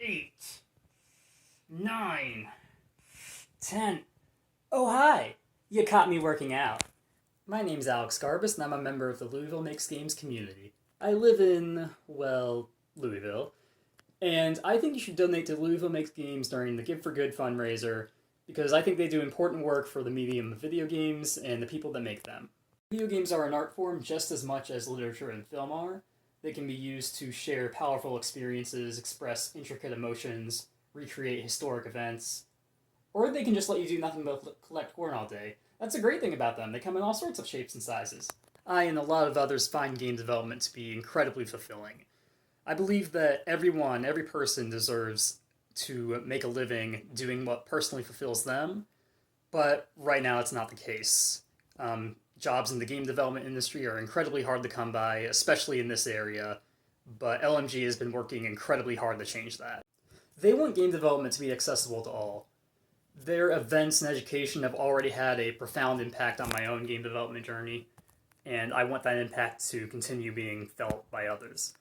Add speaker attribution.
Speaker 1: 8, 9, 10. Oh, hi! You caught me working out. My name's Alex Garbus, and I'm a member of the Louisville Makes Games community. I live in, well, Louisville, and I think you should donate to Louisville Makes Games during the Give for Good fundraiser, because I think they do important work for the medium of video games and the people that make them. Video games are an art form just as much as literature and film are. They can be used to share powerful experiences, express intricate emotions, recreate historic events, or they can just let you do nothing but collect corn all day. That's a great thing about them. They come in all sorts of shapes and sizes. I and a lot of others find game development to be incredibly fulfilling. I believe that every person deserves to make a living doing what personally fulfills them, but right now it's not the case. Jobs in the game development industry are incredibly hard to come by, especially in this area, but LMG has been working incredibly hard to change that. They want game development to be accessible to all. Their events and education have already had a profound impact on my own game development journey, and I want that impact to continue being felt by others.